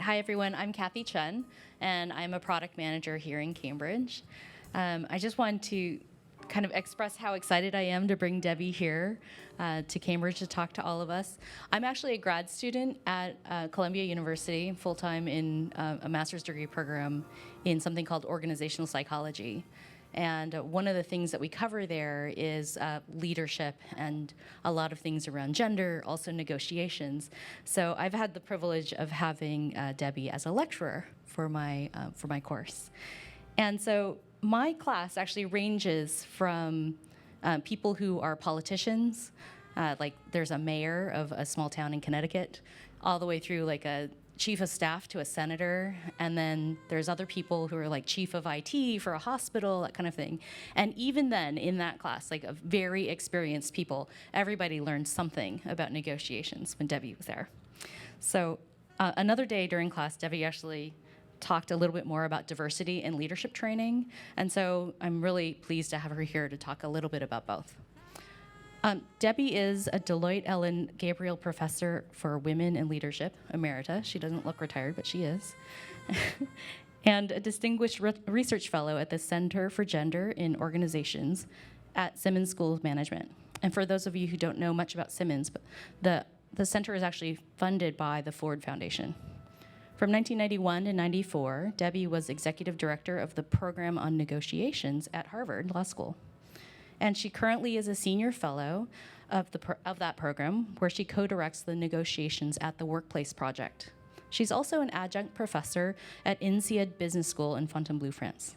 Hi, everyone. I'm Kathy Chen, and I'm a product manager here in Cambridge. I just wanted to kind of express how excited I am to bring Debbie here to Cambridge to talk to all of us. I'm actually a grad student at Columbia University, full-time in a master's degree program in something called organizational psychology. And one of the things that we cover there is leadership and a lot of things around gender, also negotiations. So I've had the privilege of having Debbie as a lecturer for my course. And so my class actually ranges from people who are politicians, like there's a mayor of a small town in Connecticut, all the way through like a chief of staff to a senator, and then there's other people who are like chief of IT for a hospital, that kind of thing. And even then, in that class, like of very experienced people, everybody learned something about negotiations when Debbie was there. So another day during class, Debbie actually talked a little bit more about diversity and leadership training, and so I'm really pleased to have her here to talk a little bit about both. Debbie is a Deloitte Ellen Gabriel Professor for Women in Leadership, Emerita. She doesn't look retired, but she is. And a Distinguished Research Fellow at the Center for Gender in Organizations at Simmons School of Management. And for those of you who don't know much about Simmons, the center is actually funded by the Ford Foundation. From 1991 to 94, Debbie was Executive Director of the Program on Negotiations at Harvard Law School. And she currently is a senior fellow of that program, where she co-directs the Negotiations at the Workplace project. She's also an adjunct professor at INSEAD Business School in Fontainebleau, France.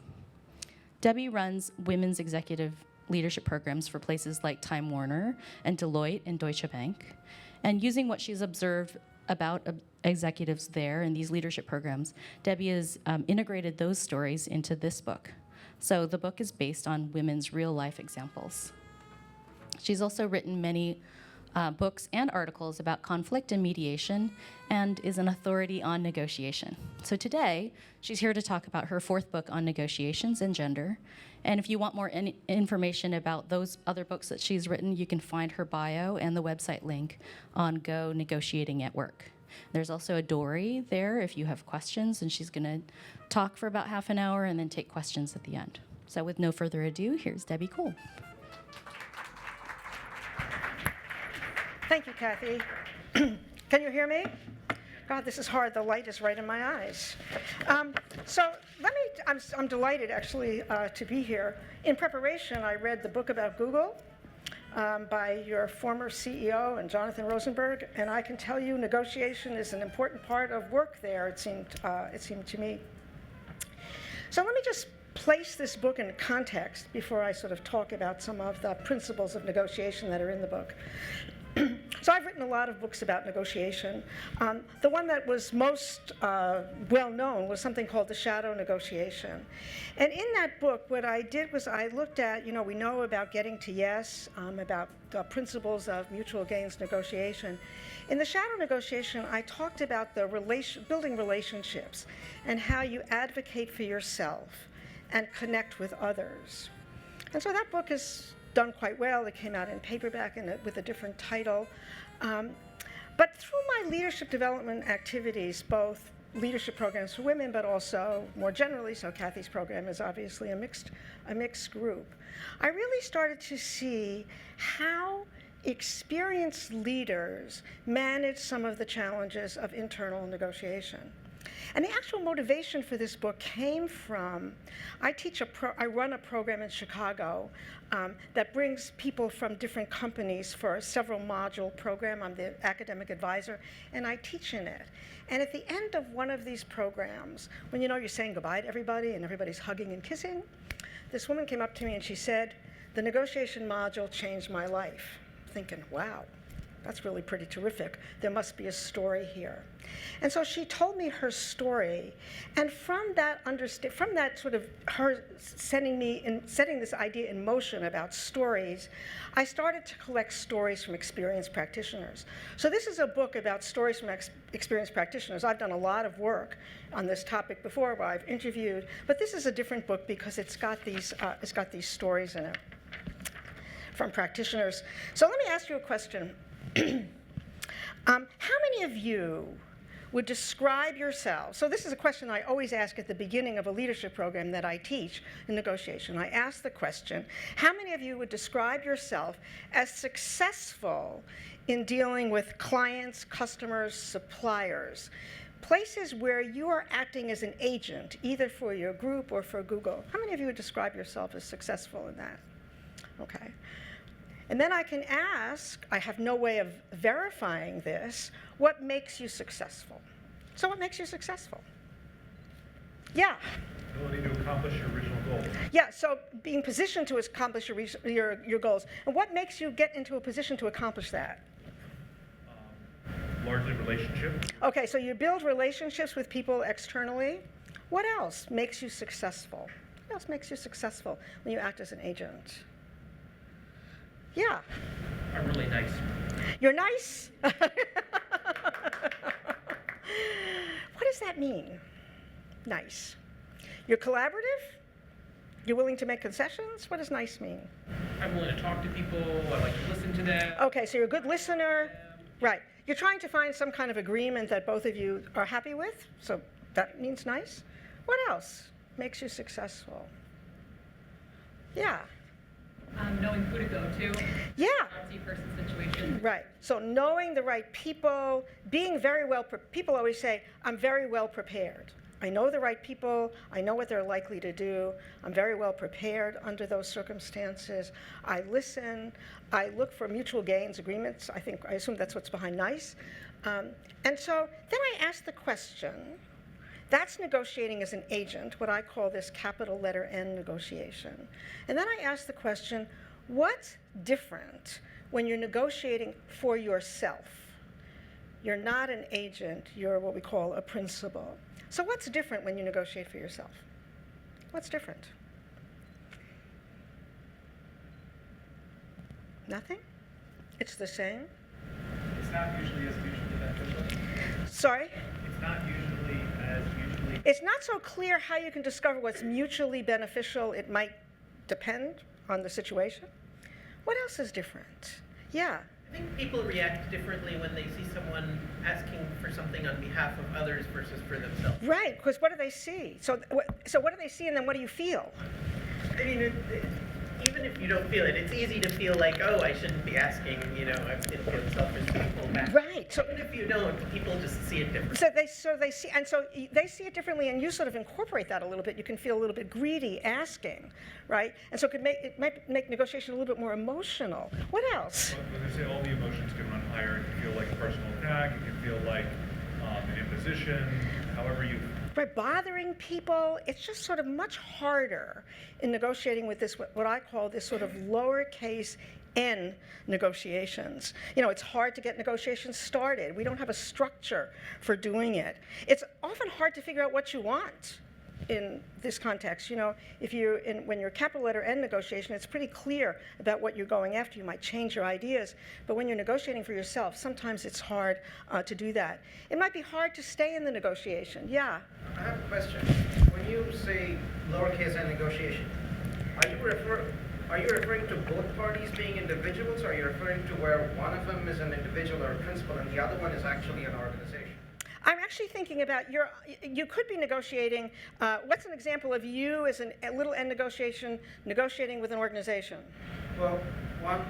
Debbie runs women's executive leadership programs for places like Time Warner and Deloitte and Deutsche Bank. And using what she's observed about executives there in these leadership programs, Debbie has integrated those stories into this book. So the book is based on women's real-life examples. She's also written many books and articles about conflict and mediation, and is an authority on negotiation. So today, she's here to talk about her fourth book on negotiations and gender. And if you want more information about those other books that she's written, you can find her bio and the website link on Go Negotiating at Work. There's also a Dory there if you have questions, and she's going to talk for about half an hour and then take questions at the end. So with no further ado, here's Debbie Cole. Thank you, Kathy. Can you hear me? God, this is hard. The light is right in my eyes. I'm delighted actually to be here. In preparation, I read the book about Google by your former CEO and Jonathan Rosenberg, and I can tell you negotiation is an important part of work there, it seemed to me. So let me just place this book in context before I sort of talk about some of the principles of negotiation that are in the book. So I've written a lot of books about negotiation. The one that was most well known was something called The Shadow Negotiation. And in that book, what I did was I looked at, we know about getting to yes, about the principles of mutual gains negotiation. In The Shadow Negotiation, I talked about the building relationships and how you advocate for yourself and connect with others. And so that book is done quite well. It came out in paperback with a different title. But through my leadership development activities, both leadership programs for women, but also more generally, so Kathy's program is obviously a mixed group, I really started to see how experienced leaders manage some of the challenges of internal negotiation. And the actual motivation for this book came from, I run a program in Chicago that brings people from different companies for a several module program. I'm the academic advisor, and I teach in it. And at the end of one of these programs, when you're saying goodbye to everybody and everybody's hugging and kissing, this woman came up to me and she said, "The negotiation module changed my life." Thinking, wow. That's really pretty terrific. There must be a story here. And so she told me her story, and from that sort of her setting this idea in motion about stories, I started to collect stories from experienced practitioners. So this is a book about stories from experienced practitioners. I've done a lot of work on this topic before, where I've interviewed, but this is a different book because it's got these stories in it from practitioners. So let me ask you a question. How many of you would describe yourselves, so this is a question I always ask at the beginning of a leadership program that I teach in negotiation. I ask the question, how many of you would describe yourself as successful in dealing with clients, customers, suppliers, places where you are acting as an agent, either for your group or for Google? How many of you would describe yourself as successful in that? Okay. And then I can ask, I have no way of verifying this, what makes you successful? So what makes you successful? Yeah. Ability to accomplish your original goal. Yeah, so being positioned to accomplish your goals. And what makes you get into a position to accomplish that? Largely relationships. Okay, so you build relationships with people externally. What else makes you successful? What else makes you successful when you act as an agent? Yeah. I'm really nice. You're nice? What does that mean? Nice. You're collaborative? You're willing to make concessions? What does nice mean? I'm willing to talk to people. I like to listen to them. Okay, so you're a good listener. Right. You're trying to find some kind of agreement that both of you are happy with, so that means nice. What else makes you successful? Yeah. Knowing who to go to. Yeah. Multi-person situation. Right. So knowing the right people, being very well, people always say, I'm very well prepared. I know the right people, I know what they're likely to do, I'm very well prepared under those circumstances. I listen, I look for mutual gains, agreements, I assume that's what's behind nice. And so then I ask the question, that's negotiating as an agent, what I call this capital letter N negotiation. And then I ask the question, what's different when you're negotiating for yourself? You're not an agent, you're what we call a principal. So what's different when you negotiate for yourself? What's different? Nothing? It's the same? It's not usually as mutually beneficial. Sorry? It's not usually as mutually. It's not so clear how you can discover what's mutually beneficial. It might depend on the situation. What else is different? Yeah. I think people react differently when they see someone asking for something on behalf of others versus for themselves. Right, because what do they see? So what do they see and then what do you feel? I mean, even if you don't feel it, it's easy to feel like, oh, I shouldn't be asking, I feel selfish to pull back. Right. So even if you don't, people just see it differently. So they see it differently, and you sort of incorporate that a little bit. You can feel a little bit greedy asking, right? And so it might make negotiation a little bit more emotional. What else? Well, I was gonna say all the emotions can run higher. It can feel like a personal attack. It can feel like an imposition. However you. By bothering people, it's just sort of much harder in negotiating with this, what I call this sort of lowercase n negotiations. It's hard to get negotiations started. We don't have a structure for doing it. It's often hard to figure out what you want in this context. When you're capital letter N negotiation, it's pretty clear about what you're going after. You might change your ideas, but when you're negotiating for yourself, sometimes it's hard to do that. It might be hard to stay in the negotiation. Yeah. I have a question. When you say lowercase n negotiation, are you referring to both parties being individuals, or are you referring to where one of them is an individual or a principal and the other one is actually an organization? I'm actually thinking about you could be negotiating, what's an example of you as a little n negotiation negotiating with an organization? Well,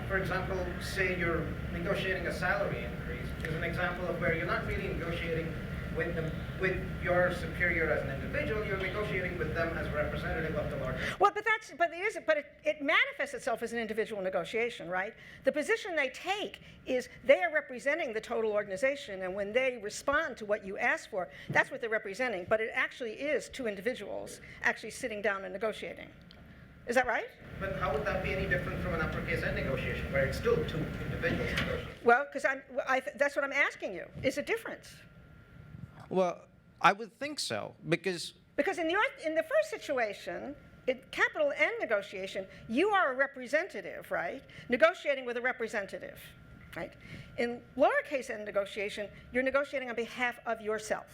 for example, say you're negotiating a salary increase is an example of where you're not really negotiating with your superior as an individual, you're negotiating with them as a representative of the larger. Well, it manifests itself as an individual negotiation, right? The position they take is they are representing the total organization, and when they respond to what you ask for, that's what they're representing. But it actually is two individuals actually sitting down and negotiating. Is that right? But how would that be any different from an uppercase N negotiation, where it's still two individuals negotiating? Well, because that's what I'm asking you. Is it different? Well, I would think so, because in the first situation, in capital N negotiation, you are a representative, right? Negotiating with a representative, right? In lowercase n negotiation, you're negotiating on behalf of yourself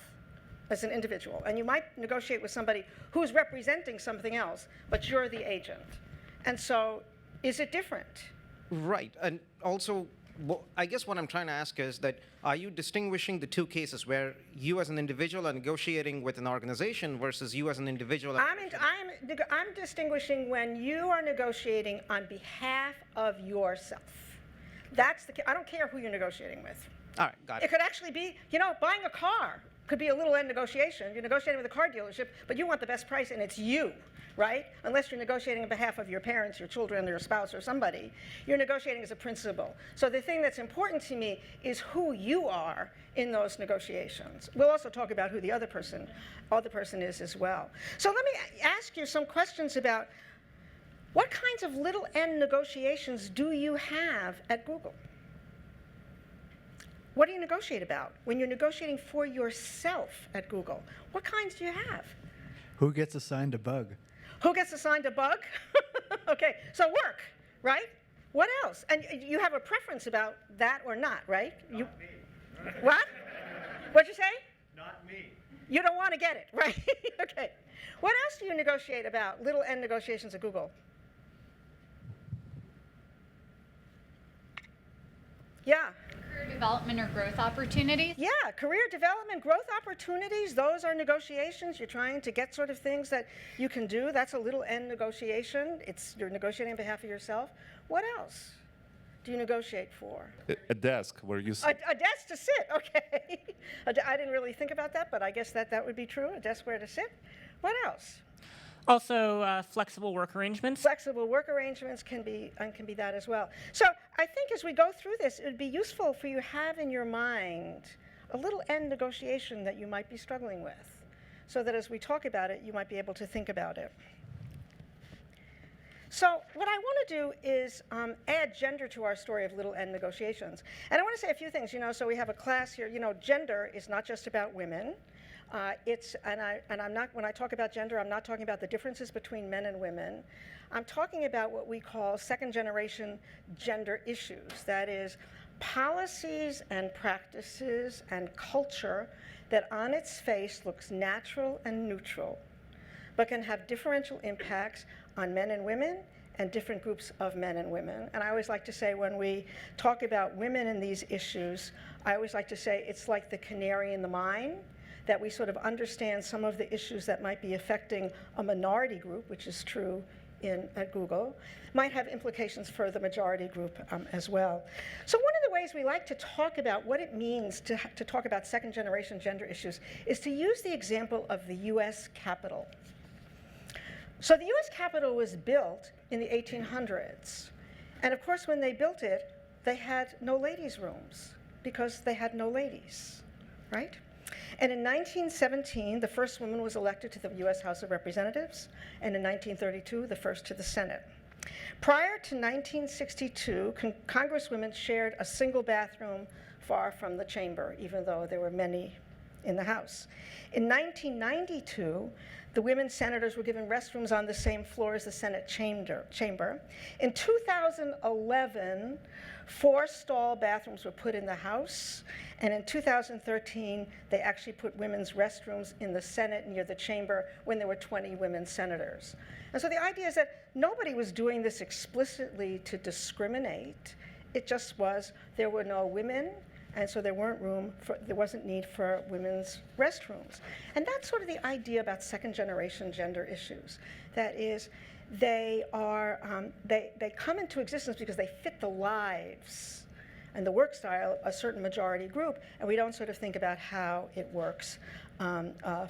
as an individual. And you might negotiate with somebody who's representing something else, but you're the agent. And so, is it different? right, and also Well, I guess what I'm trying to ask is that are you distinguishing the two cases where you as an individual are negotiating with an organization versus you as an individual? I'm distinguishing when you are negotiating on behalf of yourself. I don't care who you're negotiating with. All right, got It it. could actually be, buying a car could be a little end negotiation. You're negotiating with a car dealership, but you want the best price, and it's you, right? Unless you're negotiating on behalf of your parents, your children, or your spouse, or somebody. You're negotiating as a principal. So the thing that's important to me is who you are in those negotiations. We'll also talk about who the other person is as well. So let me ask you some questions about what kinds of little end negotiations do you have at Google? What do you negotiate about when you're negotiating for yourself at Google? What kinds do you have? Who gets assigned a bug? Who gets assigned a bug? Okay, so work, right? What else? And you have a preference about that or not, right? Not me. What? What'd you say? Not me. You don't want to get it, right? Okay. What else do you negotiate about, little end negotiations at Google? Yeah. Career development or growth opportunities? Yeah, career development, growth opportunities, those are negotiations. You're trying to get sort of things that you can do. That's a little end negotiation. You're negotiating on behalf of yourself. What else do you negotiate for? A desk where you A desk to sit, okay. I didn't really think about that, but I guess that would be true, a desk where to sit. What else? Also, flexible work arrangements. Flexible work arrangements can be that as well. So I think as we go through this, it would be useful for you to have in your mind a little end negotiation that you might be struggling with, so that as we talk about it, you might be able to think about it. So what I want to do is add gender to our story of little end negotiations. And I want to say a few things, so we have a class here, gender is not just about women. When I talk about gender, I'm not talking about the differences between men and women. I'm talking about what we call second-generation gender issues. That is, policies and practices and culture that on its face looks natural and neutral, but can have differential impacts on men and women and different groups of men and women. And I always like to say when we talk about women in these issues, I always like to say it's like the canary in the mine, that we sort of understand some of the issues that might be affecting a minority group, which is true at Google, might have implications for the majority group as well. So one of the ways we like to talk about what it means to talk about second-generation gender issues is to use the example of the US Capitol. So the US Capitol was built in the 1800s. And of course, when they built it, they had no ladies' rooms because they had no ladies, right? And in 1917, the first woman was elected to the US House of Representatives, and in 1932, the first to the Senate. Prior to 1962, Congresswomen shared a single bathroom far from the chamber, even though there were many in the House. In 1992, the women senators were given restrooms on the same floor as the Senate chamber. In 2011, 4 stall bathrooms were put in the House, and in 2013, they actually put women's restrooms in the Senate near the chamber when there were 20 women senators. And so the idea is that nobody was doing this explicitly to discriminate. It just was there were no women, and so there wasn't need for women's restrooms. And that's sort of the idea about second-generation gender issues. That is, they come into existence because they fit the lives and the work style of a certain majority group, and we don't sort of think about how it works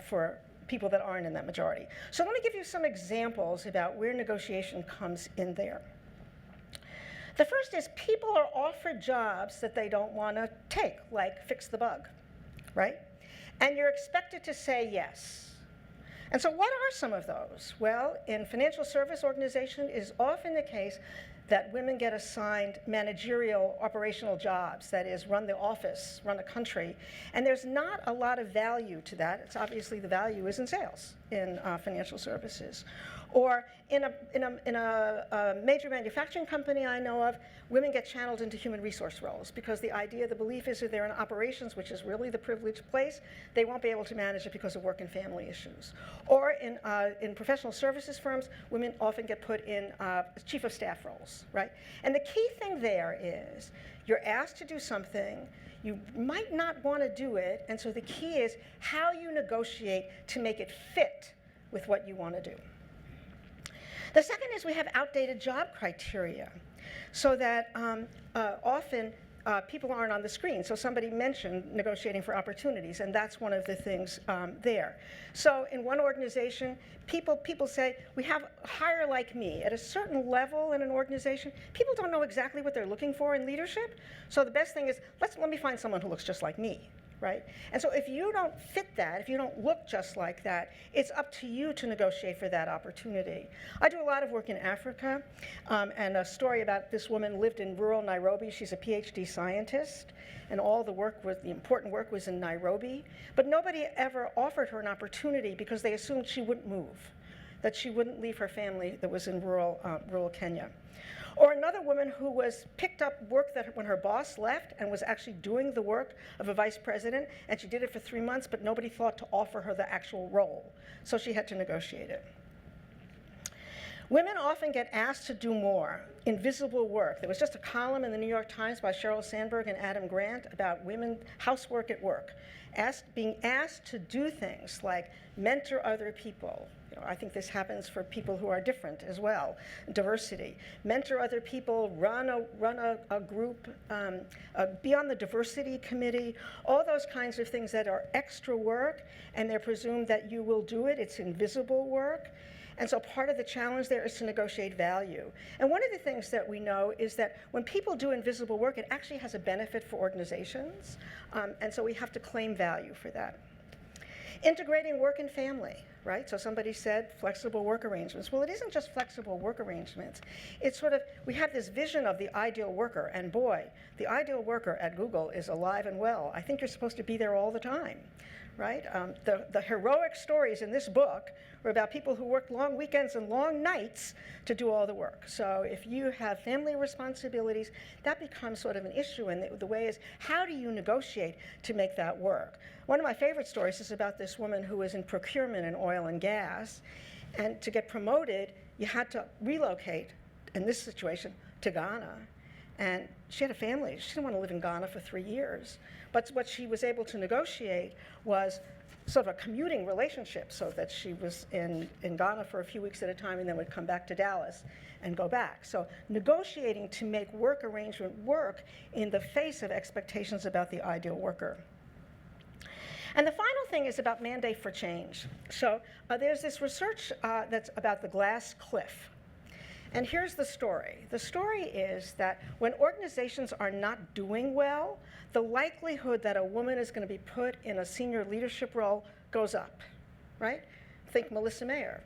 for people that aren't in that majority. So let me give you some examples about where negotiation comes in there. The first is people are offered jobs that they don't want to take, like fix the bug, right? And you're expected to say yes. And so what are some of those? Well, in financial service organization, it is often the case that women get assigned managerial operational jobs, that is, run the office, run a country, and there's not a lot of value to that. It's obviously the value is in sales in financial services. Or in a major manufacturing company I know of, women get channeled into human resource roles because the idea, the belief is that they're in operations, which is really the privileged place, they won't be able to manage it because of work and family issues. Or in professional services firms, women often get put in chief of staff roles, right? And the key thing there is you're asked to do something, you might not want to do it, and so the key is how you negotiate to make it fit with what you want to do. The second is we have outdated job criteria, so that often people aren't on the screen. So somebody mentioned negotiating for opportunities, and that's one of the things there. So in one organization, people say, we have hire like me. At a certain level in an organization, people don't know exactly what they're looking for in leadership. So the best thing is, let me find someone who looks just like me. Right? And so if you don't fit that, if you don't look just like that, it's up to you to negotiate for that opportunity. I do a lot of work in Africa, and a story about this woman lived in rural Nairobi. She's a PhD scientist, and all the important work was in Nairobi. But nobody ever offered her an opportunity because they assumed she wouldn't move, that she wouldn't leave her family that was in rural Kenya. Or another woman who was picked up work that when her boss left and was actually doing the work of a vice president, and she did it for 3 months, but nobody thought to offer her the actual role. So she had to negotiate it. Women often get asked to do more, invisible work. There was just a column in the New York Times by Sheryl Sandberg and Adam Grant about women, housework at work, being asked to do things like mentor other people. You know, I think this happens for people who are different as well, diversity. Mentor other people, run a group, be on the diversity committee, all those kinds of things that are extra work, and they're presumed that you will do it. It's invisible work. And so part of the challenge there is to negotiate value. And one of the things that we know is that when people do invisible work, it actually has a benefit for organizations. And so we have to claim value for that. Integrating work and family, right? So somebody said flexible work arrangements. Well, it isn't just flexible work arrangements. It's sort of, we have this vision of the ideal worker, and boy, the ideal worker at Google is alive and well. I think you're supposed to be there all the time, right? The heroic stories in this book were about people who worked long weekends and long nights to do all the work. So if you have family responsibilities, that becomes sort of an issue, and the way is, how do you negotiate to make that work? One of my favorite stories is about this woman who was in procurement in oil and gas, and to get promoted, you had to relocate, in this situation, to Ghana. And she had a family. She didn't want to live in Ghana for 3 years. But what she was able to negotiate was sort of a commuting relationship, so that she was in Ghana for a few weeks at a time and then would come back to Dallas and go back. So negotiating to make work arrangement work in the face of expectations about the ideal worker. And the final thing is about mandate for change. So there's this research that's about the glass cliff. And here's the story. The story is that when organizations are not doing well, the likelihood that a woman is going to be put in a senior leadership role goes up, right? Think Melissa Mayer.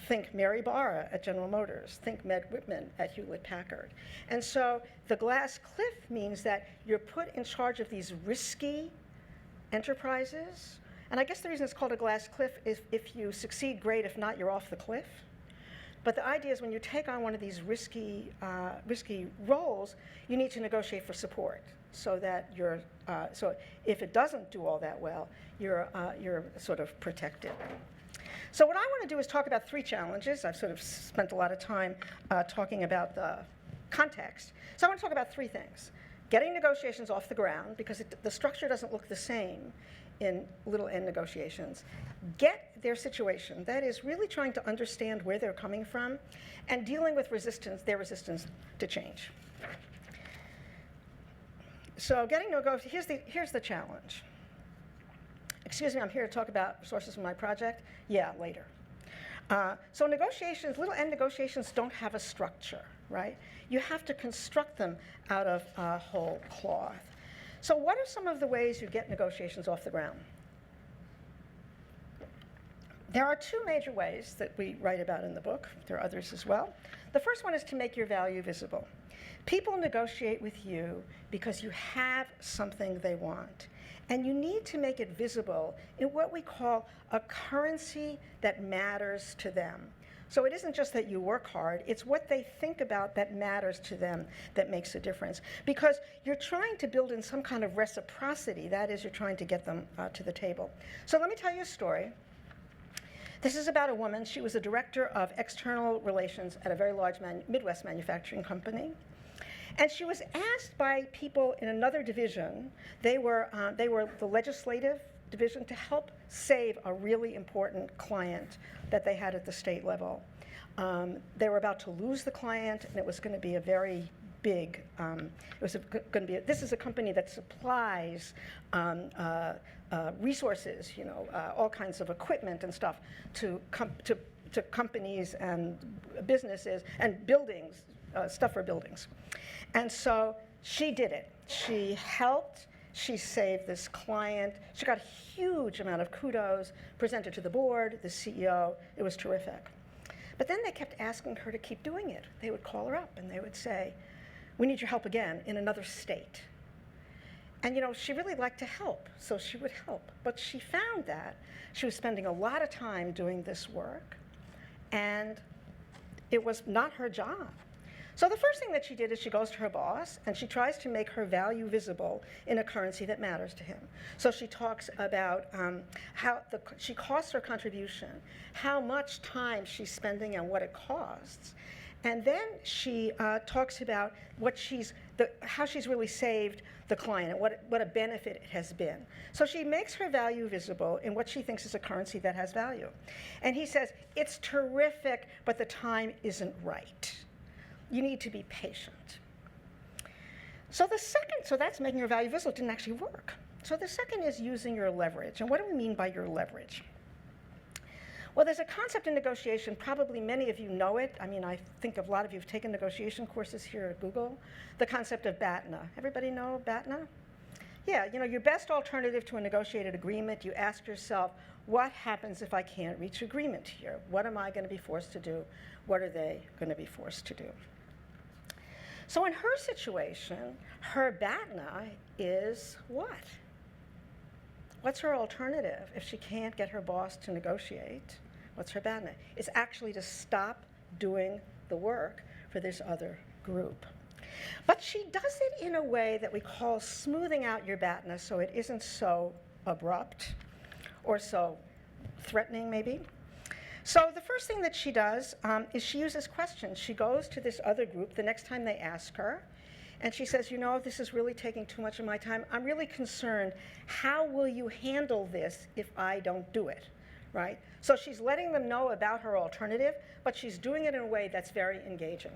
Think Mary Barra at General Motors. Think Meg Whitman at Hewlett-Packard. And so the glass cliff means that you're put in charge of these risky enterprises. And I guess the reason it's called a glass cliff is if you succeed, great. If not, you're off the cliff. But the idea is when you take on one of these risky roles, you need to negotiate for support, so that so if it doesn't do all that well, you're sort of protected. So what I want to do is talk about 3 challenges. I've sort of spent a lot of time talking about the context. So I want to talk about 3 things. Getting negotiations off the ground, because the structure doesn't look the same in little n negotiations. Get their situation, that is really trying to understand where they're coming from and dealing with their resistance to change. So getting negotiations, here's the challenge. Excuse me, I'm here to talk about resources from my project. Yeah, later. So negotiations, little n negotiations don't have a structure, right? You have to construct them out of whole cloth. So what are some of the ways you get negotiations off the ground? There are 2 major ways that we write about in the book. There are others as well. The first one is to make your value visible. People negotiate with you because you have something they want. And you need to make it visible in what we call a currency that matters to them. So it isn't just that you work hard, it's what they think about that matters to them that makes a difference. Because you're trying to build in some kind of reciprocity, that is, you're trying to get them to the table. So let me tell you a story. This is about a woman. She was a director of external relations at a very large Midwest manufacturing company. And she was asked by people in another division, they were the legislative division, to help save a really important client that they had at the state level. They were about to lose the client, and it was going to be a very big, this is a company that supplies resources, all kinds of equipment and stuff to companies and businesses and buildings, stuff for buildings. And so she did it. She helped. She saved this client. She got a huge amount of kudos presented to the board, the CEO. It was terrific. But then they kept asking her to keep doing it. They would call her up and they would say, "We need your help again in another state." And she really liked to help, so she would help. But she found that she was spending a lot of time doing this work, and it was not her job. So the first thing that she did is she goes to her boss and she tries to make her value visible in a currency that matters to him. So she talks about how she costs her contribution, how much time she's spending and what it costs. And then she talks about how she's really saved the client and what a benefit it has been. So she makes her value visible in what she thinks is a currency that has value. And he says, "It's terrific, but the time isn't right. You need to be patient." So that's making your value visible. It didn't actually work. So the second is using your leverage. And what do we mean by your leverage? Well, there's a concept in negotiation, probably many of you know it. I mean, I think a lot of you have taken negotiation courses here at Google. The concept of BATNA. Everybody know BATNA? Yeah, your best alternative to a negotiated agreement, you ask yourself, what happens if I can't reach agreement here? What am I going to be forced to do? What are they going to be forced to do? So in her situation, her BATNA is what? What's her alternative if she can't get her boss to negotiate? What's her BATNA? It's actually to stop doing the work for this other group. But she does it in a way that we call smoothing out your BATNA so it isn't so abrupt or so threatening, maybe. So the first thing that she does is she uses questions. She goes to this other group the next time they ask her, and she says, this is really taking too much of my time. I'm really concerned. How will you handle this if I don't do it, right? So she's letting them know about her alternative, but she's doing it in a way that's very engaging.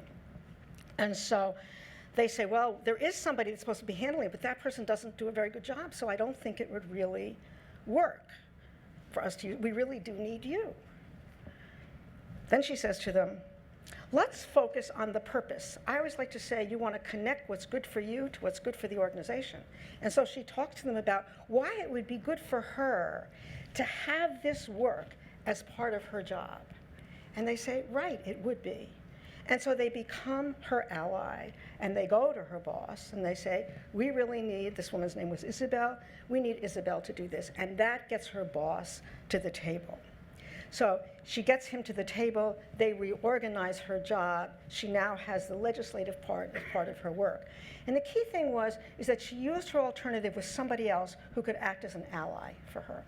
And so they say, well, there is somebody that's supposed to be handling it, but that person doesn't do a very good job, so I don't think it would really work for us to use. We really do need you. Then she says to them, let's focus on the purpose. I always like to say you want to connect what's good for you to what's good for the organization. And so she talks to them about why it would be good for her to have this work as part of her job. And they say, right, it would be. And so they become her ally, and they go to her boss, and they say, we really need, this woman's name was Isabel, we need Isabel to do this. And that gets her boss to the table. So she gets him to the table, they reorganize her job, she now has the legislative part as part of her work. And the key thing is that she used her alternative with somebody else who could act as an ally for her.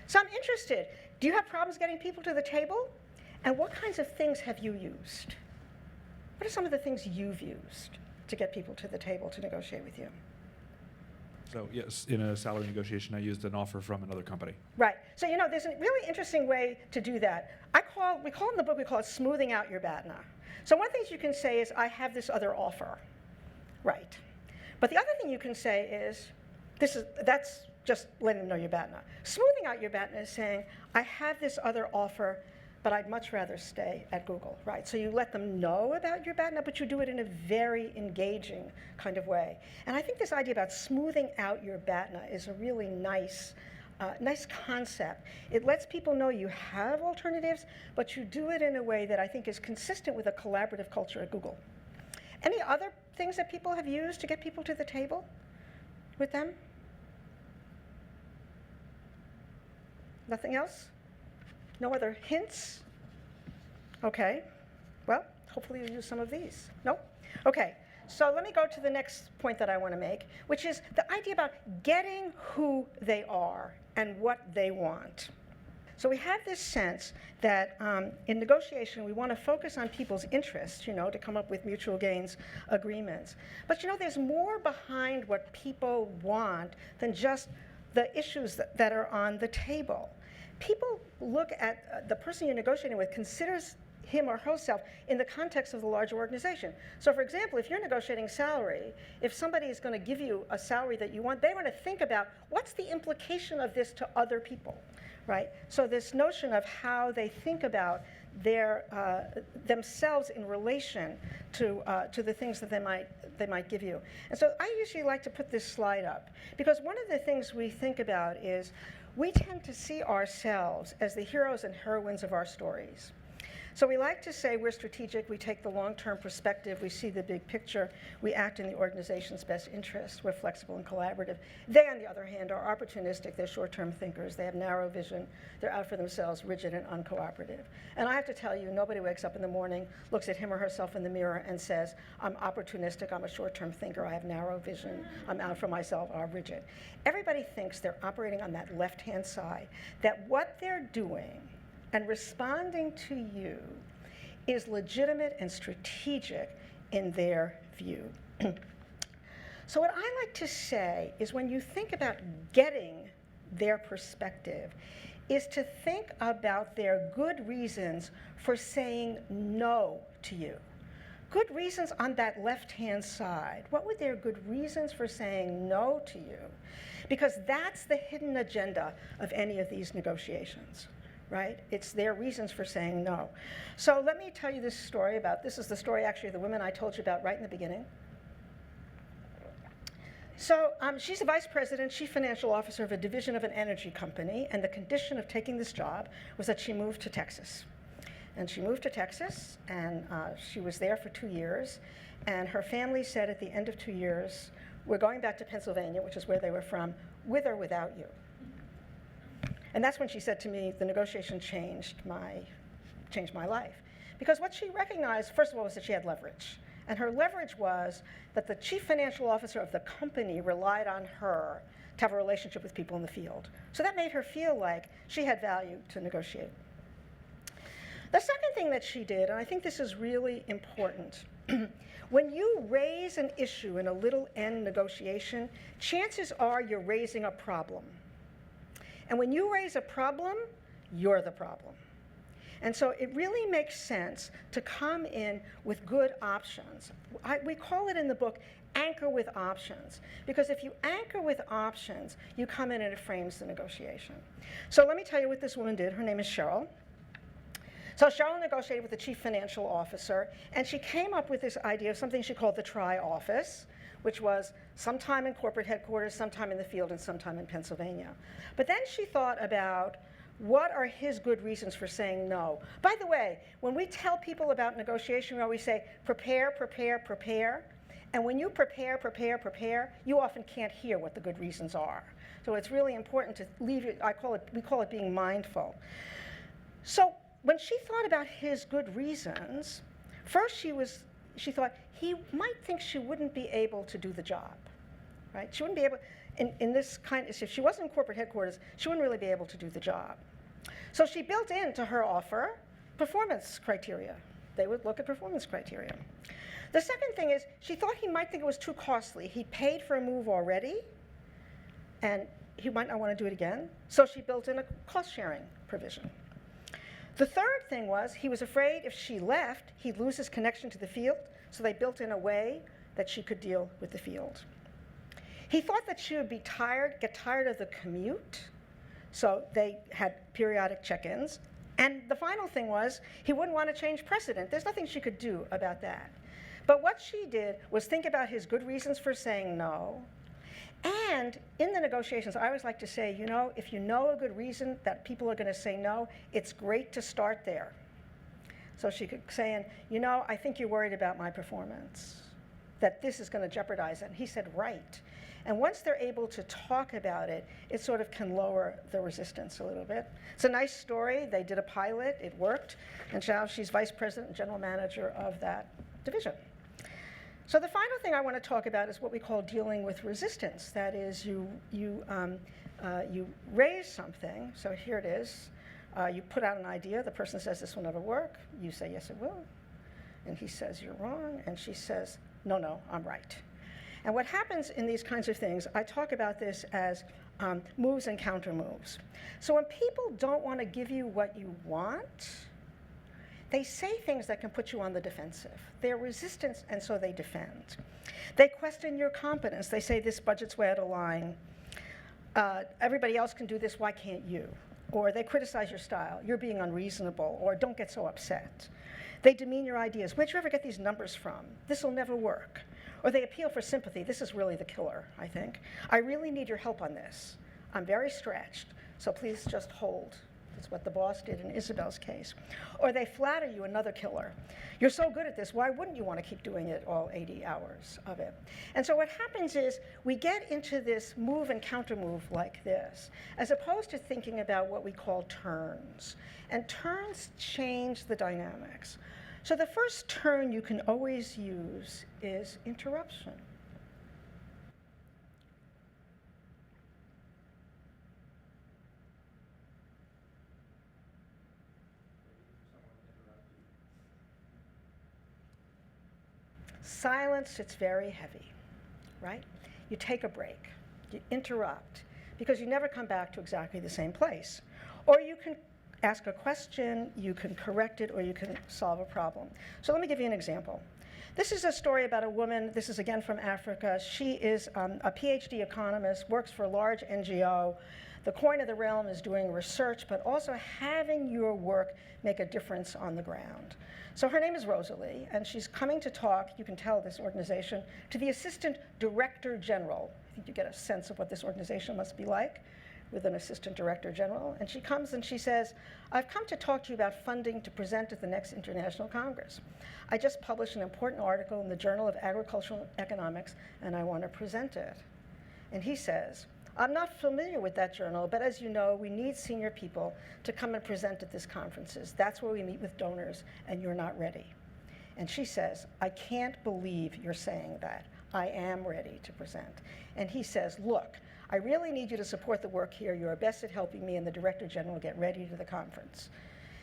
So I'm interested, do you have problems getting people to the table? And what kinds of things have you used? What are some of the things you've used to get people to the table to negotiate with you? So yes, in a salary negotiation, I used an offer from another company. Right. So there's a really interesting way to do that. We call in the book, we call it smoothing out your BATNA. So one of the things you can say is, I have this other offer. Right. But the other thing you can say is, that's just letting them know your BATNA. Smoothing out your BATNA is saying, I have this other offer, but I'd much rather stay at Google, right? So you let them know about your BATNA, but you do it in a very engaging kind of way. And I think this idea about smoothing out your BATNA is a really nice concept. It lets people know you have alternatives, but you do it in a way that I think is consistent with a collaborative culture at Google. Any other things that people have used to get people to the table with them? Nothing else? No other hints? Okay. Well, hopefully you'll use some of these. No? Okay. So let me go to the next point that I want to make, which is the idea about getting who they are and what they want. So we have this sense that in negotiation, we want to focus on people's interests, to come up with mutual gains agreements. But there's more behind what people want than just the issues that are on the table. People look at the person you're negotiating with, considers him or herself in the context of the larger organization. So for example, if you're negotiating salary, if somebody is going to give you a salary that you want, they want to think about what's the implication of this to other people, right? So this notion of how they think about themselves in relation to the things that they might give you. And so I usually like to put this slide up, because one of the things we think about is we tend to see ourselves as the heroes and heroines of our stories. So we like to say we're strategic, we take the long-term perspective, we see the big picture, we act in the organization's best interest, we're flexible and collaborative. They, on the other hand, are opportunistic, they're short-term thinkers, they have narrow vision, they're out for themselves, rigid and uncooperative. And I have to tell you, nobody wakes up in the morning, looks at him or herself in the mirror and says, I'm opportunistic, I'm a short-term thinker, I have narrow vision, I'm out for myself, I'm rigid. Everybody thinks they're operating on that left-hand side, that what they're doing and responding to you is legitimate and strategic in their view. So what I like to say is when you think about getting their perspective, is to think about their good reasons for saying no to you. Good reasons on that left-hand side. What were their good reasons for saying no to you? Because that's the hidden agenda of any of these negotiations. Right? It's their reasons for saying no. So let me tell you this story this is the story actually of the woman I told you about right in the beginning. So she's a vice president, chief financial officer of a division of an energy company, and the condition of taking this job was that she moved to Texas. And she moved to Texas, and she was there for 2 years, and her family said at the end of 2 years, we're going back to Pennsylvania, which is where they were from, with or without you. And that's when she said to me, the negotiation changed my life. Because what she recognized, first of all, was that she had leverage. And her leverage was that the chief financial officer of the company relied on her to have a relationship with people in the field. So that made her feel like she had value to negotiate. The second thing that she did, and I think this is really important, when you raise an issue in a little n negotiation, chances are you're raising a problem. And when you raise a problem, you're the problem. And so it really makes sense to come in with good options. We call it in the book, anchor with options. Because if you anchor with options, you come in and it frames the negotiation. So let me tell you what this woman did. Her name is Cheryl. So Cheryl negotiated with the chief financial officer, and she came up with this idea of something she called the tri-office, which was sometime in corporate headquarters, sometime in the field, and sometime in Pennsylvania. But then she thought about what are his good reasons for saying no. By the way, when we tell people about negotiation, we always say, prepare, prepare, prepare. And when you prepare, prepare, prepare, you often can't hear what the good reasons are. So it's really important to leave it, we call it being mindful. So when she thought about his good reasons, first she thought he might think she wouldn't be able to do the job, right? She wouldn't be able, in this kind of, if she wasn't in corporate headquarters, she wouldn't really be able to do the job. So she built into her offer performance criteria. They would look at performance criteria. The second thing is she thought he might think it was too costly. He paid for a move already, and he might not want to do it again. So she built in a cost-sharing provision. The third thing was he was afraid if she left, he'd lose his connection to the field, so they built in a way that she could deal with the field. He thought that she would get tired of the commute, so they had periodic check-ins. And the final thing was he wouldn't want to change precedent. There's nothing she could do about that. But what she did was think about his good reasons for saying no. And in the negotiations, I always like to say, if you know a good reason that people are going to say no, it's great to start there. So she could say, I think you're worried about my performance, that this is going to jeopardize it. And he said, right. And once they're able to talk about it, it sort of can lower the resistance a little bit. It's a nice story. They did a pilot. It worked. And now she's vice president and general manager of that division. So the final thing I want to talk about is what we call dealing with resistance. That is, you raise something. So here it is. You put out an idea. The person says, this will never work. You say, yes, it will. And he says, you're wrong. And she says, no, I'm right. And what happens in these kinds of things, I talk about this as moves and counter moves. So when people don't want to give you what you want, they say things that can put you on the defensive. They're resistant, and so they defend. They question your competence. They say, this budget's way out of line. Everybody else can do this, why can't you? Or they criticize your style. You're being unreasonable, or don't get so upset. They demean your ideas. Where'd you ever get these numbers from? This will never work. Or they appeal for sympathy. This is really the killer, I think. I really need your help on this. I'm very stretched, so please just hold. That's what the boss did in Isabel's case. Or they flatter you, another killer. You're so good at this, why wouldn't you want to keep doing it all 80 hours of it? And so what happens is we get into this move and counter move like this, as opposed to thinking about what we call turns. And turns change the dynamics. So the first turn you can always use is interruption. Silence, it's very heavy, right? You take a break, you interrupt, because you never come back to exactly the same place. Or you can ask a question, you can correct it, or you can solve a problem. So let me give you an example. This is a story about a woman, this is again from Africa. She is a PhD economist, works for a large NGO. The coin of the realm is doing research, but also having your work make a difference on the ground. So her name is Rosalie, and she's coming to talk, you can tell this organization, to the Assistant Director General. I think you get a sense of what this organization must be like with an Assistant Director General. And she comes and she says, I've come to talk to you about funding to present at the next International Congress. I just published an important article in the Journal of Agricultural Economics, and I want to present it. And he says, I'm not familiar with that journal, but as you know, we need senior people to come and present at these conferences. That's where we meet with donors, and you're not ready. And she says, I can't believe you're saying that. I am ready to present. And he says, look, I really need you to support the work here. You're best at helping me and the Director General get ready to the conference.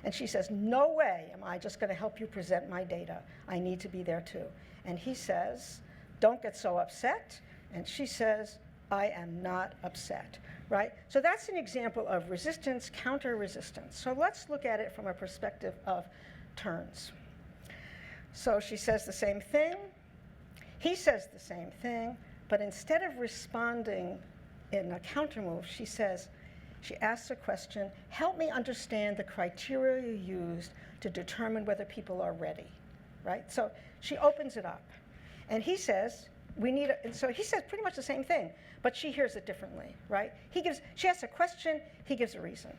And she says, no way am I just going to help you present my data. I need to be there too. And he says, don't get so upset. And she says, I am not upset, right? So that's an example of resistance, counter-resistance. So let's look at it from a perspective of turns. So she says the same thing. He says the same thing. But instead of responding in a counter move, she asks a question, help me understand the criteria you used to determine whether people are ready, right? So she opens it up. And he says, and so he says pretty much the same thing, but she hears it differently, right? She asks a question, he gives a reason.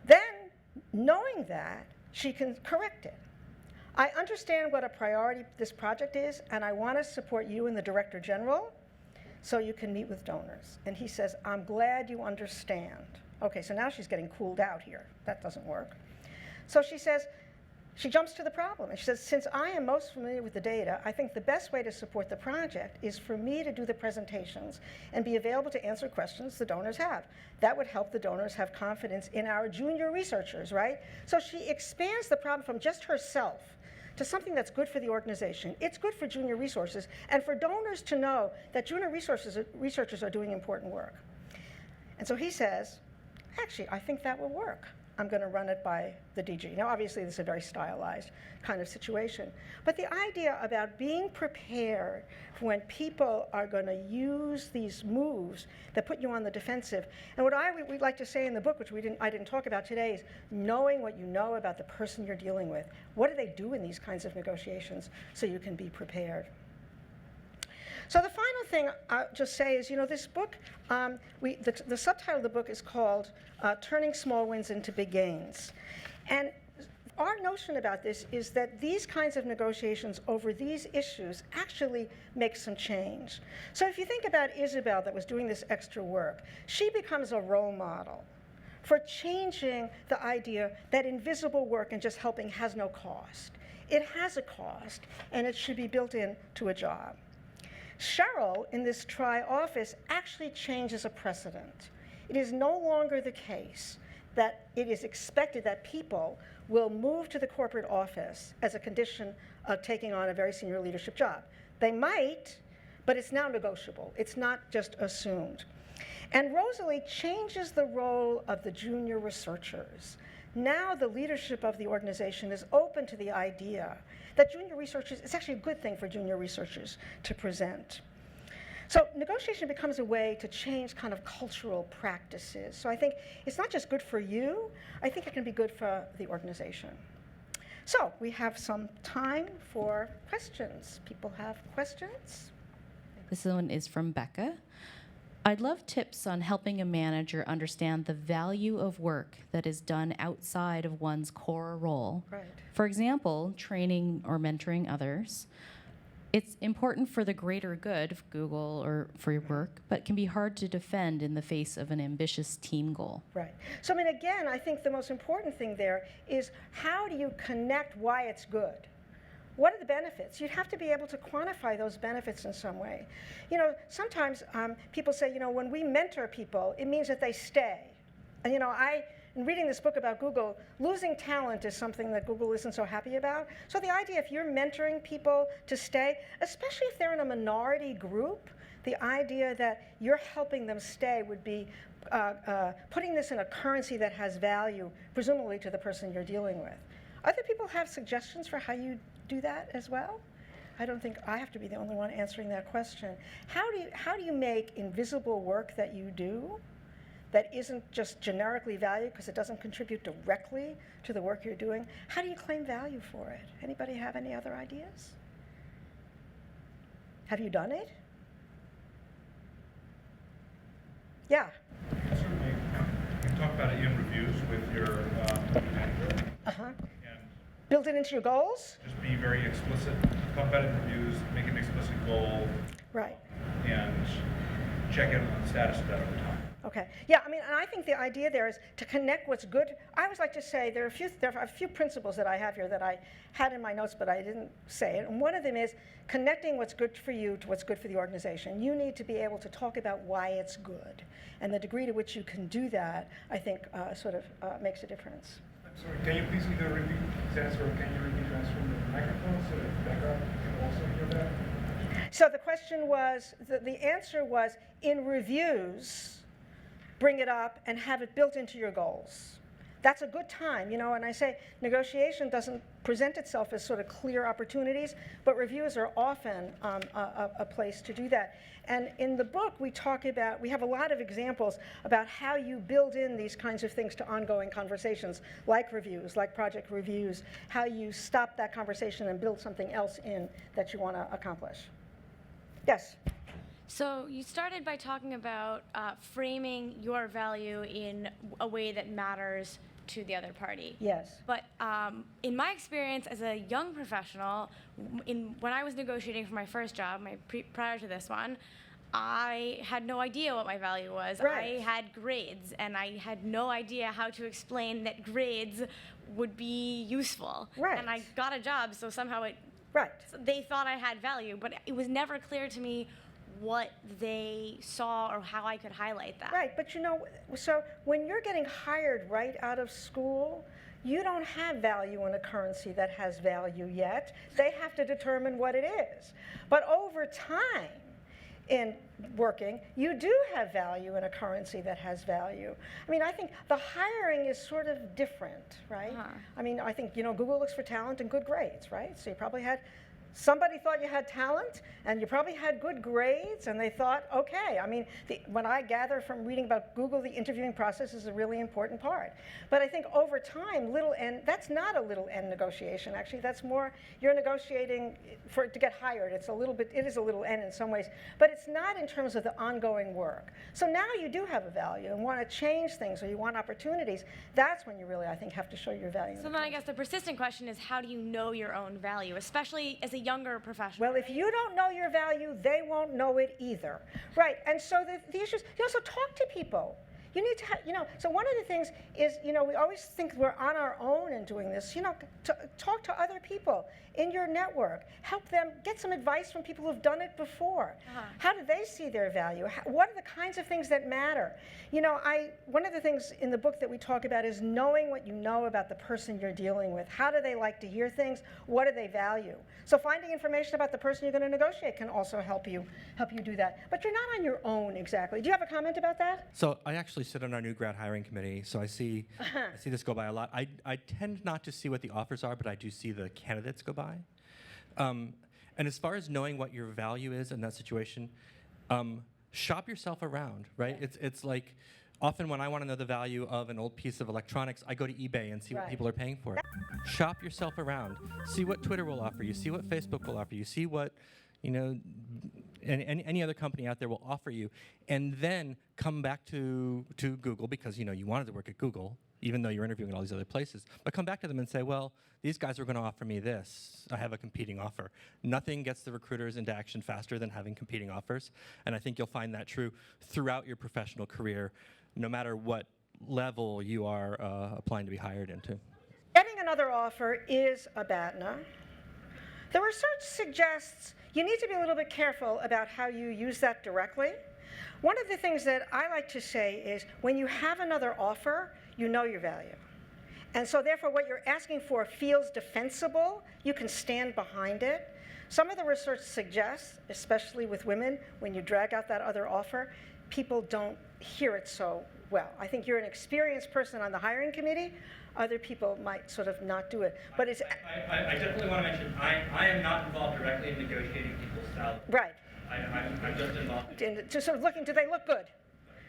Then, knowing that, she can correct it. I understand what a priority this project is, and I want to support you and the Director General so you can meet with donors. And he says, I'm glad you understand. Okay, so now she's getting cooled out here. That doesn't work. So she jumps to the problem. And she says, since I am most familiar with the data, I think the best way to support the project is for me to do the presentations and be available to answer questions the donors have. That would help the donors have confidence in our junior researchers, right? So she expands the problem from just herself to something that's good for the organization. It's good for junior resources and for donors to know that junior researchers are doing important work. And so he says, actually, I think that will work. I'm going to run it by the DG. Now, obviously, this is a very stylized kind of situation. But the idea about being prepared for when people are going to use these moves that put you on the defensive. And what we'd like to say in the book, which I didn't talk about today, is knowing what you know about the person you're dealing with. What do they do in these kinds of negotiations so you can be prepared? So the final thing I'll just say is, this book, the subtitle of the book is called Turning Small Wins into Big Gains. And our notion about this is that these kinds of negotiations over these issues actually make some change. So if you think about Isabel that was doing this extra work, she becomes a role model for changing the idea that invisible work and just helping has no cost. It has a cost, and it should be built into a job. Cheryl, in this tri-office, actually changes a precedent. It is no longer the case that it is expected that people will move to the corporate office as a condition of taking on a very senior leadership job. They might, but it's now negotiable. It's not just assumed. And Rosalie changes the role of the junior researchers. Now the leadership of the organization is open to the idea that junior researchers, it's actually a good thing for junior researchers to present. So negotiation becomes a way to change kind of cultural practices. So I think it's not just good for you, I think it can be good for the organization. So we have some time for questions. People have questions? This one is from Becca. I'd love tips on helping a manager understand the value of work that is done outside of one's core role. Right. For example, training or mentoring others. It's important for the greater good of Google or for your work, but can be hard to defend in the face of an ambitious team goal. Right. So I mean, again, I think the most important thing there is how do you connect why it's good? What are the benefits? You'd have to be able to quantify those benefits in some way. You know, sometimes people say, you know, when we mentor people, it means that they stay. And you know, in reading this book about Google, losing talent is something that Google isn't so happy about. So the idea, if you're mentoring people to stay, especially if they're in a minority group, the idea that you're helping them stay would be putting this in a currency that has value, presumably to the person you're dealing with. Other people have suggestions for how you do that as well? I don't think I have to be the only one answering that question. How do you make invisible work that you do that isn't just generically valued because it doesn't contribute directly to the work you're doing? How do you claim value for it? Anybody have any other ideas? Have you done it? Yeah. Certainly, you can talk about it in reviews with your manager. Uh-huh. And Build it into your goals? just be very explicit. Talk about it in reviews, make an explicit goal, Right. and check in on the status of that over time. Okay. Yeah, I mean, and I think the idea there is to connect what's good. I always like to say there are a few principles that I have here that I had in my notes, but I didn't say it. And one of them is connecting what's good for you to what's good for the organization. You need to be able to talk about why it's good. And the degree to which you can do that, I think, makes a difference. I'm sorry, can you please either repeat the answer or can you repeat the answer from the microphone so that backup can also hear that? So the question was, the answer was, in reviews, bring it up and have it built into your goals. That's a good time, you know, and I say negotiation doesn't present itself as sort of clear opportunities, but reviews are often a place to do that. And in the book, we have a lot of examples about how you build in these kinds of things to ongoing conversations, like reviews, like project reviews, how you stop that conversation and build something else in that you want to accomplish. Yes? So you started by talking about framing your value in a way that matters to the other party. Yes. But in my experience as a young professional, when I was negotiating for my first job, prior to this one, I had no idea what my value was. Right. I had grades, and I had no idea how to explain that grades would be useful. Right. And I got a job, so somehow Right. they thought I had value, but it was never clear to me what they saw or how I could highlight that. Right, but you know, so when you're getting hired right out of school, you don't have value in a currency that has value yet. They have to determine what it is. But over time in working, you do have value in a currency that has value. I mean, I think the hiring is sort of different, right? Uh-huh. I mean, I think, you know, Google looks for talent and good grades, right? So you probably had Somebody thought you had talent, and you probably had good grades, and they thought, okay. I mean, when I gather from reading about Google, the interviewing process is a really important part. But I think over time, little n, that's not a little n negotiation, actually. That's more, you're negotiating to get hired. It is a little n in some ways, but it's not in terms of the ongoing work. So now you do have a value and want to change things, or you want opportunities. That's when you really, I think, have to show your value. So then I guess the persistent question is, how do you know your own value, especially as a younger professional? Well, if you don't know your value, they won't know it either. Right, and so the issues, you also talk to people. You need to have, so one of the things is, we always think we're on our own in doing this. Talk to other people in your network. Help them get some advice from people who've done it before. How do they see their value? What are the kinds of things that matter? One of the things in the book that we talk about is knowing what you know about the person you're dealing with. How do they like to hear things? What do they value? So finding information about the person you're going to negotiate can also help you do that. But you're not on your own exactly. Do you have a comment about that? So I actually sit on our new grad hiring committee, so I see this go by a lot. I tend not to see what the offers are, but I do see the candidates go by. And as far as knowing what your value is in that situation, shop yourself around, right? It's like, often when I want to know the value of an old piece of electronics, I go to eBay and see what people are paying for it. Shop yourself around. See what Twitter will offer you. See what Facebook will offer you. See what, any other company out there will offer you. And then come back to Google, because you wanted to work at Google, even though you're interviewing at all these other places. But come back to them and say, well, these guys are going to offer me this. I have a competing offer. Nothing gets the recruiters into action faster than having competing offers. And I think you'll find that true throughout your professional career, no matter what level you are applying to be hired into. Getting another offer is a BATNA. The research suggests you need to be a little bit careful about how you use that directly. One of the things that I like to say is, when you have another offer, you know your value. And so therefore, what you're asking for feels defensible. You can stand behind it. Some of the research suggests, especially with women, when you drag out that other offer, people don't hear it so well. I think you're an experienced person on the hiring committee. Other people might sort of not do it. But it's... I definitely want to mention, I am not involved directly in negotiating people's salaries. Right. I'm just involved in just sort of looking, do they look good?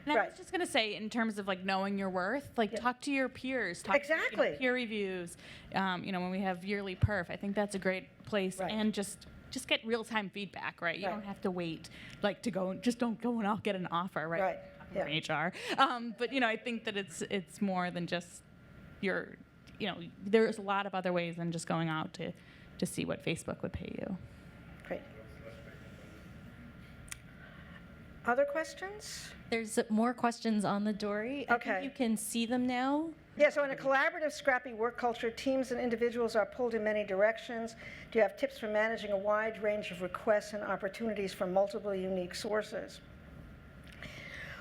And I was just going to say, in terms of knowing your worth, talk to your peers, talk to peer reviews. When we have yearly perf, I think that's a great place, and just get real-time feedback, right? You don't have to wait, to go. Just don't go and I'll get an offer, right? From HR. But I think that it's more than just your. There's a lot of other ways than just going out to see what Facebook would pay you. Great. Other questions? There's more questions on the Dory. I think you can see them now. Yeah, so in a collaborative, scrappy work culture, teams and individuals are pulled in many directions. Do you have tips for managing a wide range of requests and opportunities from multiple unique sources?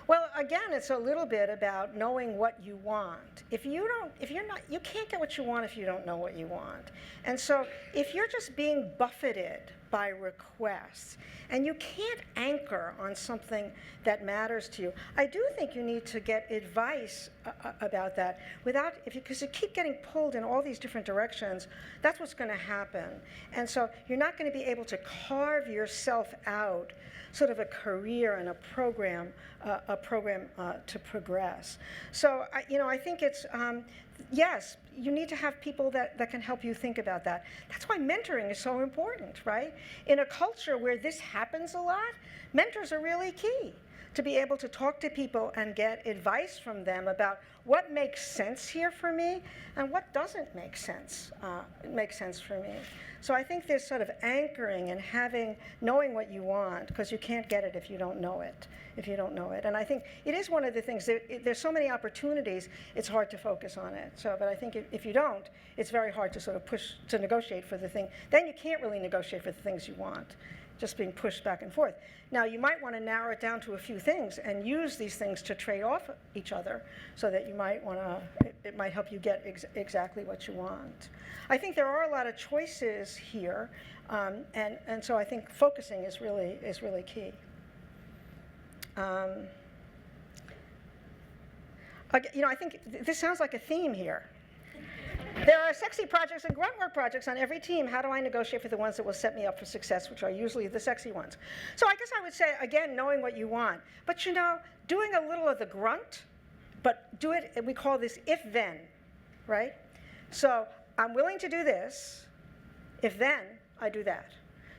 Well, again, it's a little bit about knowing what you want. You can't get what you want if you don't know what you want. And so if you're just being buffeted by requests and you can't anchor on something that matters to you, I do think you need to get advice about that because you keep getting pulled in all these different directions. That's what's going to happen. And so you're not going to be able to carve yourself out sort of a career and a program to progress. So I think it's yes, you need to have people that can help you think about that. That's why mentoring is so important, right? In a culture where this happens a lot, mentors are really key. To be able to talk to people and get advice from them about what makes sense here for me and what doesn't make sense for me. So I think there's sort of anchoring and knowing what you want, because you can't get it if you don't know it. And I think it is one of the things, there's so many opportunities, it's hard to focus on it. But I think if you don't, it's very hard to sort of push to negotiate for the thing. Then you can't really negotiate for the things you want, just being pushed back and forth. Now, you might want to narrow it down to a few things and use these things to trade off each other, so that you might want to, it might help you get exactly what you want. I think there are a lot of choices here, and so I think focusing is really key. I think this sounds like a theme here. There are sexy projects and grunt work projects on every team. How do I negotiate for the ones that will set me up for success, which are usually the sexy ones? So I guess I would say, again, knowing what you want. But you know, doing a little of the grunt, but do it, we call this if-then, right? So I'm willing to do this, if then I do that.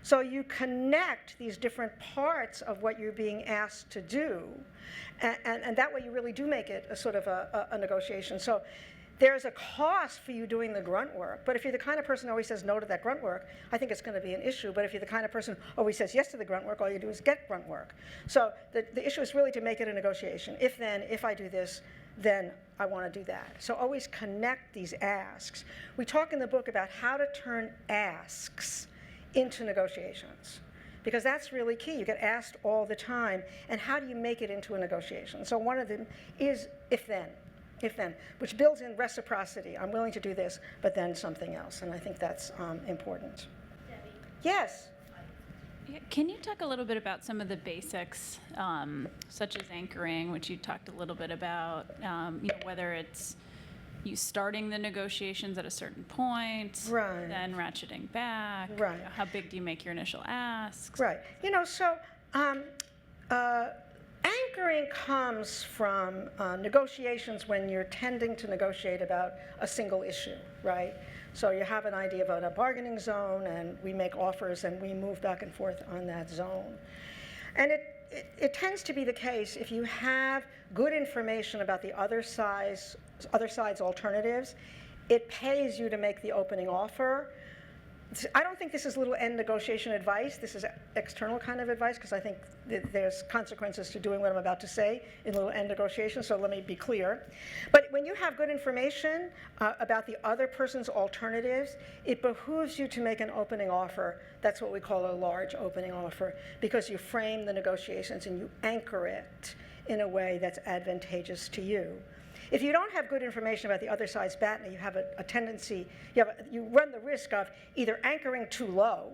So you connect these different parts of what you're being asked to do, and that way you really do make it a sort of a negotiation. So there's a cost for you doing the grunt work, but if you're the kind of person who always says no to that grunt work, I think it's going to be an issue. But if you're the kind of person who always says yes to the grunt work, all you do is get grunt work. So the issue is really to make it a negotiation. If then, if I do this, then I want to do that. So always connect these asks. We talk in the book about how to turn asks into negotiations, because that's really key. You get asked all the time, and how do you make it into a negotiation? So one of them is if then, which builds in reciprocity. I'm willing to do this, but then something else, and I think that's important. Debbie. Yes? Can you talk a little bit about some of the basics, such as anchoring, which you talked a little bit about, whether it's you starting the negotiations at a certain point, right, then ratcheting back, right, how big do you make your initial asks? Right. So anchoring comes from negotiations when you're tending to negotiate about a single issue, right? So you have an idea about a bargaining zone, and we make offers, and we move back and forth on that zone. And it tends to be the case if you have good information about the other side's alternatives, it pays you to make the opening offer. I don't think this is little end negotiation advice. This is external kind of advice, because I think there's consequences to doing what I'm about to say in little end negotiations, so let me be clear. But when you have good information about the other person's alternatives, it behooves you to make an opening offer. That's what we call a large opening offer, because you frame the negotiations and you anchor it in a way that's advantageous to you. If you don't have good information about the other side's BATNA, you have a tendency, you run the risk of either anchoring too low,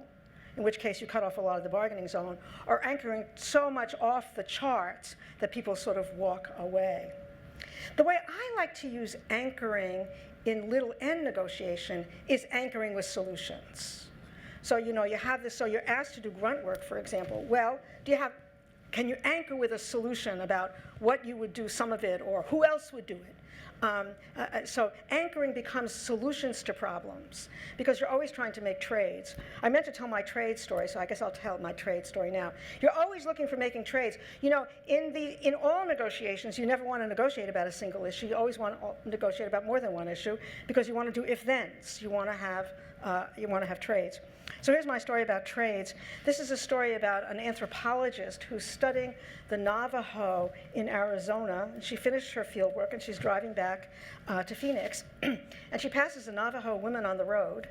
in which case you cut off a lot of the bargaining zone, or anchoring so much off the charts that people sort of walk away. The way I like to use anchoring in little n negotiation is anchoring with solutions. So you have this, so you're asked to do grunt work, for example. Well, can you anchor with a solution about what you would do some of it, or who else would do it? So anchoring becomes solutions to problems, because you're always trying to make trades. I meant to tell my trade story, so I guess I'll tell my trade story now. You're always looking for making trades. In all negotiations, you never want to negotiate about a single issue. You always want to negotiate about more than one issue, because you want to do if-thens. You want to have trades. So here's my story about trades. This is a story about an anthropologist who's studying the Navajo in Arizona. And she finished her field work, and she's driving back to Phoenix. And she passes a Navajo woman on the road,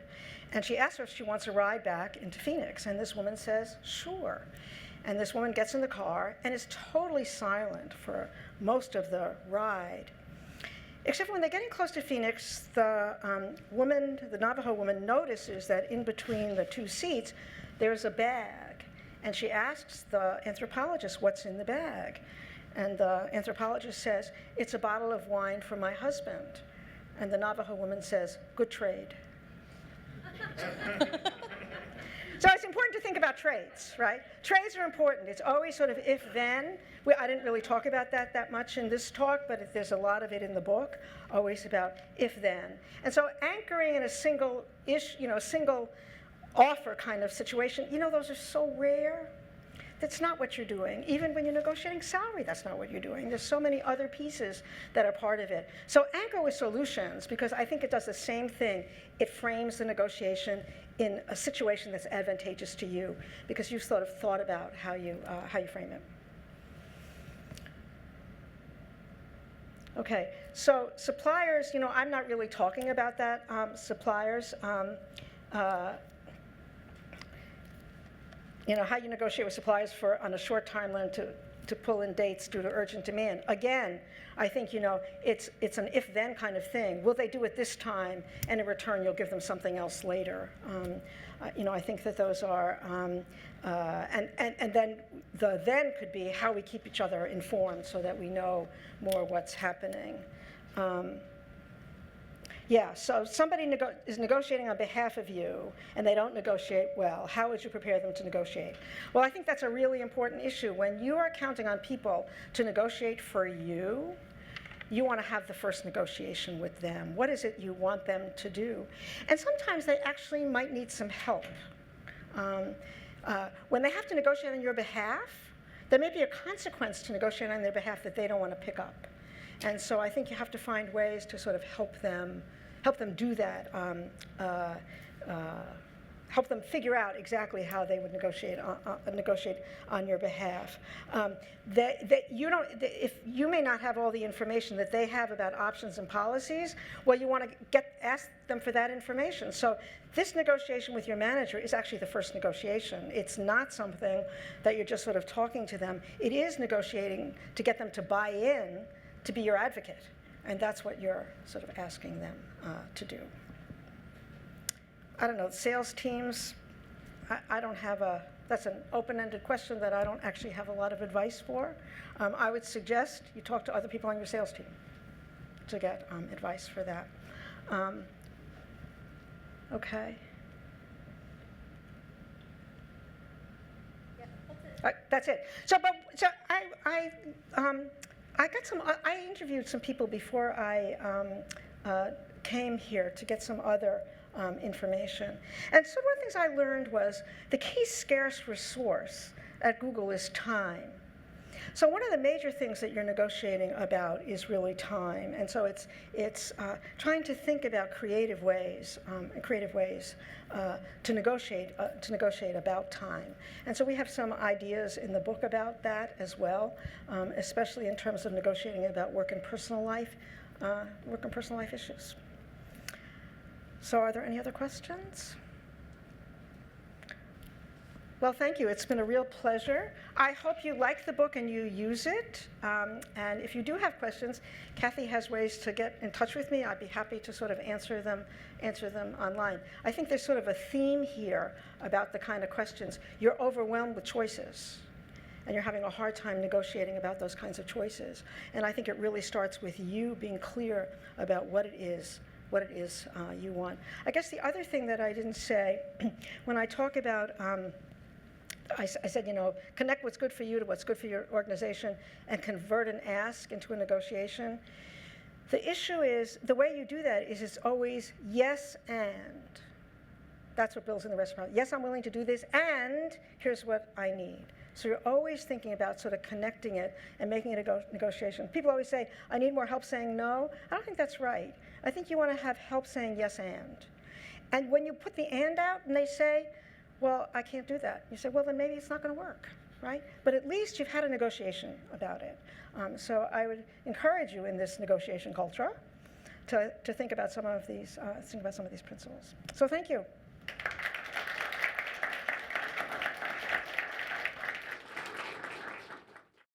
and she asks her if she wants a ride back into Phoenix. And this woman says, sure. And this woman gets in the car and is totally silent for most of the ride. Except when they're getting close to Phoenix, the Navajo woman notices that in between the two seats, there's a bag. And she asks the anthropologist what's in the bag. And the anthropologist says, it's a bottle of wine for my husband. And the Navajo woman says, good trade. So it's important to think about trades, right? Trades are important. It's always sort of if-then. I didn't really talk about that much in this talk, but there's a lot of it in the book, always about if-then. And so anchoring in a single single offer kind of situation, those are so rare. That's not what you're doing. Even when you're negotiating salary, that's not what you're doing. There's so many other pieces that are part of it. So anchor with solutions, because I think it does the same thing. It frames the negotiation in a situation that's advantageous to you, because you've sort of thought about how you frame it. Okay, so suppliers, I'm not really talking about that. Suppliers, how you negotiate with suppliers on a short timeline to pull in dates due to urgent demand. Again, I think, it's an if-then kind of thing. Will they do it this time, and in return you'll give them something else later? I think that those are, and then the then could be how we keep each other informed so that we know more what's happening. Yeah, so somebody is negotiating on behalf of you and they don't negotiate well. How would you prepare them to negotiate? Well, I think that's a really important issue. When you are counting on people to negotiate for you, you want to have the first negotiation with them. What is it you want them to do? And sometimes they actually might need some help. When they have to negotiate on your behalf, there may be a consequence to negotiating on their behalf that they don't want to pick up. And so I think you have to find ways to sort of help them do that, help them figure out exactly how they would negotiate on your behalf. If you may not have all the information that they have about options and policies, well, you want to ask them for that information. So this negotiation with your manager is actually the first negotiation. It's not something that you're just sort of talking to them. It is negotiating to get them to buy in to be your advocate, and that's what you're sort of asking them to do. I don't know, sales teams, I don't have that's an open-ended question that I don't actually have a lot of advice for. I would suggest you talk to other people on your sales team to get advice for that. Okay. That's it. So I interviewed some people before I came here to get some other information. And so one of the things I learned was the key scarce resource at Google is time. So one of the major things that you're negotiating about is really time. And so it's trying to think about creative ways to negotiate about time. And so we have some ideas in the book about that as well, especially in terms of negotiating about work and personal life issues. So are there any other questions? Well, thank you. It's been a real pleasure. I hope you like the book and you use it. And if you do have questions, Kathy has ways to get in touch with me. I'd be happy to sort of answer them online. I think there's sort of a theme here about the kind of questions. You're overwhelmed with choices, and you're having a hard time negotiating about those kinds of choices. And I think it really starts with you being clear about what it is you want. I guess the other thing that I didn't say, when I talk about I said, connect what's good for you to what's good for your organization and convert an ask into a negotiation. The issue is, the way you do that is it's always yes and. That's what builds in the reciprocity. Yes, I'm willing to do this, and here's what I need. So you're always thinking about sort of connecting it and making it a negotiation. People always say, I need more help saying no. I don't think that's right. I think you want to have help saying yes and. And when you put the and out and they say, well, I can't do that. You say, well, then maybe it's not going to work, right? But at least you've had a negotiation about it. So I would encourage you in this negotiation culture to think about some of these principles. So thank you.